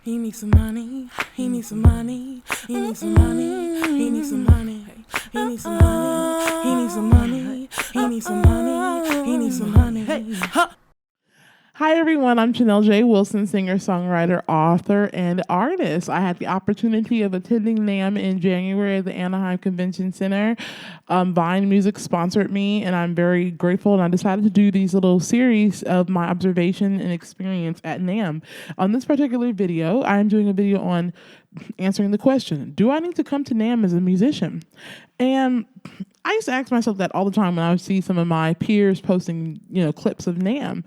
He needs some money. He needs some money. He needs some money. He needs some money. He needs some money. He needs some money. He needs some money. He needs some money. Hey, huh. Hi, everyone. I'm Janelle J. Wilson, singer, songwriter, author, and artist. I had the opportunity of attending NAMM in January at the Anaheim Convention Center. Vine Music sponsored me, and I'm very grateful. And I decided to do these little series of my observation and experience at NAMM. On this particular video, I'm doing a video on answering the question, do I need to come to NAMM as a musician? And I used to ask myself that all the time when I would see some of my peers posting, clips of NAMM.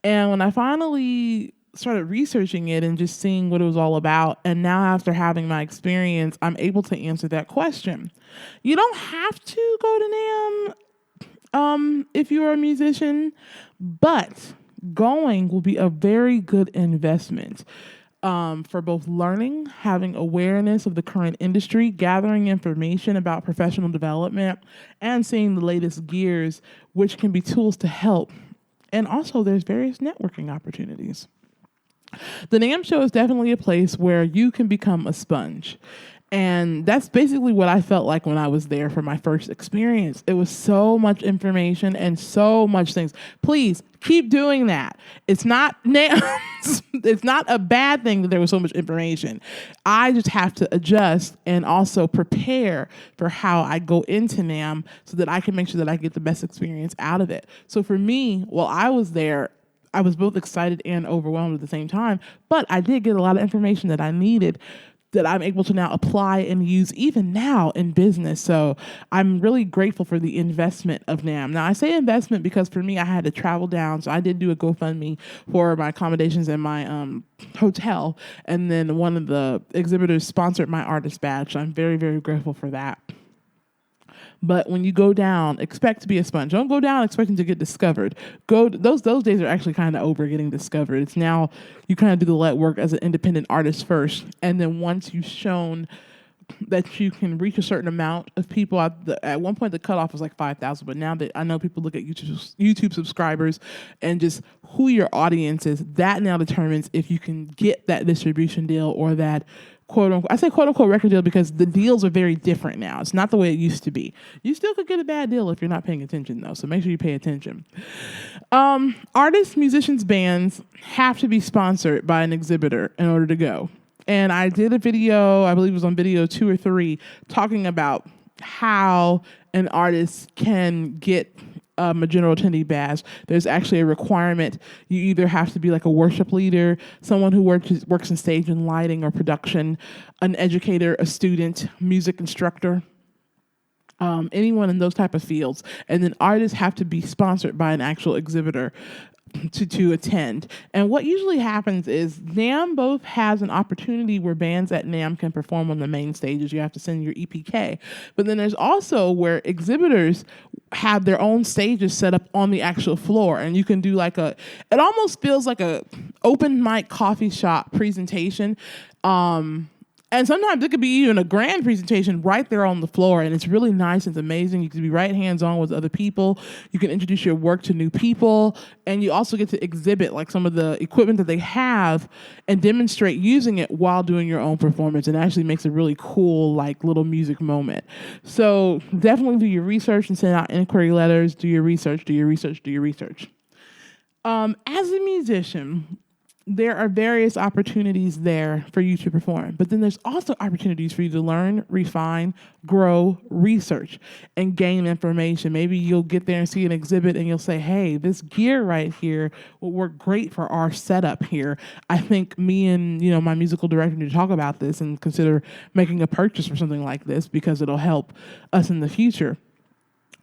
And when I finally started researching it and just seeing what it was all about, and now after having my experience, I'm able to answer that question. You don't have to go to NAMM if you're a musician, but going will be a very good investment. For both learning, having awareness of the current industry, gathering information about professional development, and seeing the latest gears, which can be tools to help. And also, there's various networking opportunities. The NAMM Show is definitely a place where you can become a sponge. And that's basically what I felt like when I was there for my first experience. It was so much information and so much things. Please keep doing that. It's not it's not a bad thing that there was so much information. I just have to adjust and also prepare for how I go into NAMM so that I can make sure that I get the best experience out of it. So for me, while I was there, I was both excited and overwhelmed at the same time, but I did get a lot of information that I needed that I'm able to now apply and use even now in business. So I'm really grateful for the investment of NAMM. Now, I say investment because for me, I had to travel down. So I did do a GoFundMe for my accommodations and my hotel. And then one of the exhibitors sponsored my artist badge. So I'm very, very grateful for that. But when you go down, expect to be a sponge. Don't go down expecting to get discovered. Those days are actually kind of over getting discovered. It's now you kind of do the legwork as an independent artist first, and then once you've shown that you can reach a certain amount of people. At one point, the cutoff was like 5,000, but now that I know people look at YouTube subscribers and just who your audience is, that now determines if you can get that distribution deal or that I say quote unquote record deal because the deals are very different now. It's not the way it used to be. You still could get a bad deal if you're not paying attention though. So make sure you pay attention. Artists, musicians, bands have to be sponsored by an exhibitor in order to go. And I did a video, I believe it was on video 2 or 3, talking about how an artist can get a general attendee badge. There's actually a requirement. You either have to be like a worship leader, someone who works in stage and lighting or production, an educator, a student, music instructor, anyone in those type of fields. And then artists have to be sponsored by an actual exhibitor to attend. And what usually happens is NAMM both has an opportunity where bands at NAMM can perform on the main stages. You have to send your EPK. But then there's also where exhibitors have their own stages set up on the actual floor. And you can do it almost feels like a open mic coffee shop presentation. And sometimes it could be even a grand presentation right there on the floor. And it's really nice. It's amazing. You can be right hands-on with other people. You can introduce your work to new people. And you also get to exhibit like some of the equipment that they have and demonstrate using it while doing your own performance. And actually makes a really cool like little music moment. So definitely do your research and send out inquiry letters. Do your research, do your research, do your research. As a musician, there are various opportunities there for you to perform, but then there's also opportunities for you to learn, refine, grow, research, and gain information. Maybe you'll get there and see an exhibit and you'll say, hey, this gear right here will work great for our setup here. I think me and my musical director need to talk about this and consider making a purchase for something like this because it'll help us in the future.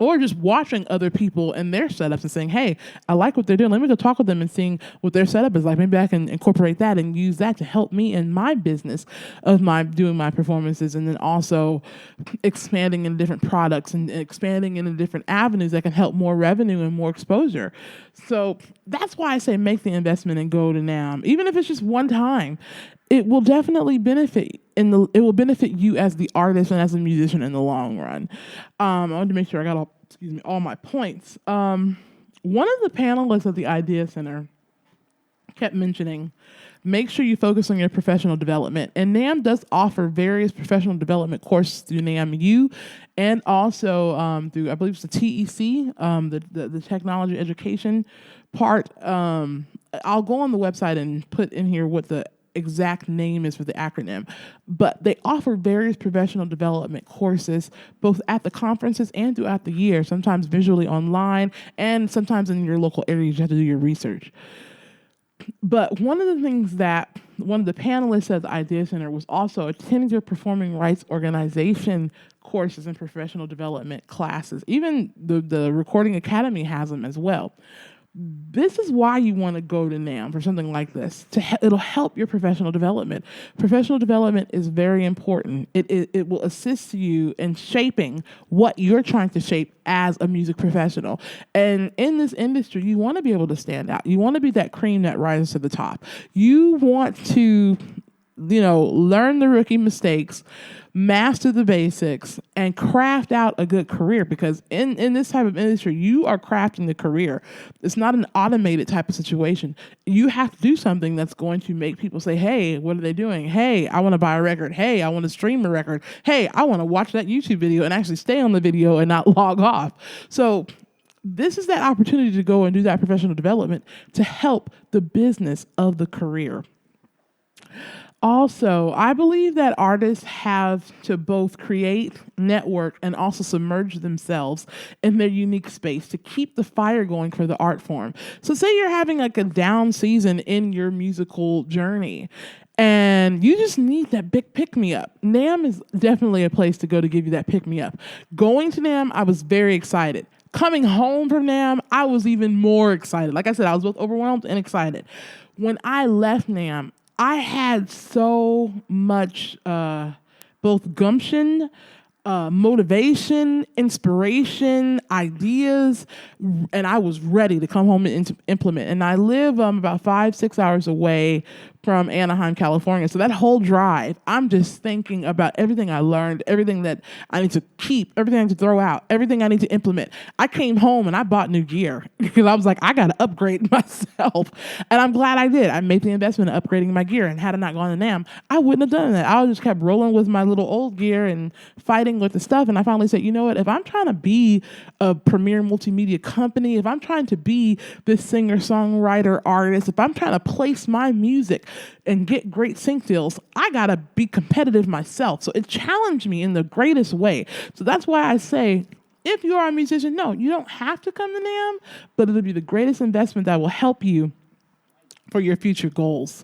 Or just watching other people and their setups and saying, hey, I like what they're doing. Let me go talk with them and seeing what their setup is like. Maybe I can incorporate that and use that to help me in my business of doing my performances, and then also expanding in different products and expanding into different avenues that can help more revenue and more exposure. So that's why I say make the investment and go to NAMM. Even if it's just one time, it will definitely benefit it will benefit you as the artist and as a musician in the long run. I wanted to make sure I got all my points. One of the panelists at the Idea Center kept mentioning, make sure you focus on your professional development. And NAMM does offer various professional development courses through NAMM and also through, I believe it's the TEC, the technology education part. I'll go on the website and put in here what the exact name is for the acronym, but they offer various professional development courses both at the conferences and throughout the year, sometimes visually online and sometimes in your local areas you have to do your research. But one of the things that one of the panelists at the Idea Center was also attending your performing rights organization courses and professional development classes. Even the Recording Academy has them as well. This is why you want to go to NAMM for something like this. It'll help your professional development. Professional development is very important. It will assist you in shaping what you're trying to shape as a music professional. And in this industry, you want to be able to stand out. You want to be that cream that rises to the top. You want to, learn the rookie mistakes, master the basics, and craft out a good career, because in this type of industry, you are crafting the career. It's not an automated type of situation. You have to do something that's going to make people say, hey, what are they doing? Hey, I want to buy a record. Hey, I want to stream a record. Hey, I want to watch that YouTube video and actually stay on the video and not log off. So this is that opportunity to go and do that professional development to help the business of the career. Also, I believe that artists have to both create, network, and also submerge themselves in their unique space to keep the fire going for the art form. So say you're having like a down season in your musical journey and you just need that big pick-me-up. NAMM is definitely a place to go to give you that pick-me-up. Going to NAMM, I was very excited. Coming home from NAMM, I was even more excited. Like I said, I was both overwhelmed and excited. When I left NAMM, I had so much both gumption, motivation, inspiration, ideas, and I was ready to come home and implement. And I live about 5-6 hours away from Anaheim, California. So that whole drive, I'm just thinking about everything I learned, everything that I need to keep, everything I need to throw out, everything I need to implement. I came home and I bought new gear because I was like, I got to upgrade myself. And I'm glad I did. I made the investment in upgrading my gear. And had I not gone to NAMM, I wouldn't have done that. I just kept rolling with my little old gear and fighting with the stuff. And I finally said, you know what? If I'm trying to be a premier multimedia company, if I'm trying to be this singer, songwriter, artist, if I'm trying to place my music and get great sync deals, I gotta be competitive myself. So it challenged me in the greatest way. So that's why I say, if you are a musician, no, you don't have to come to NAMM, but it'll be the greatest investment that will help you for your future goals.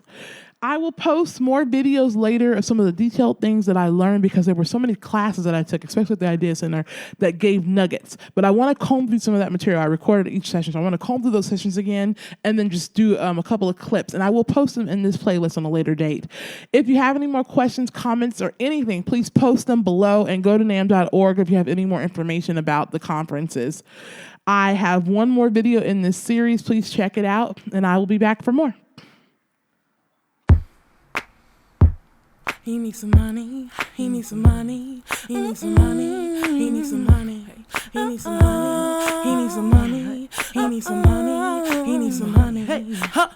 I will post more videos later of some of the detailed things that I learned, because there were so many classes that I took, especially at the Idea Center, that gave nuggets. But I want to comb through some of that material. I recorded each session, so I want to comb through those sessions again and then just do a couple of clips. And I will post them in this playlist on a later date. If you have any more questions, comments, or anything, please post them below and go to NAMM.org if you have any more information about the conferences. I have one more video in this series. Please check it out, and I will be back for more. He needs some money. He needs some money. He needs some money. He needs some money. He needs some money. He needs some money. He needs some money. He needs some money. Hey, huh?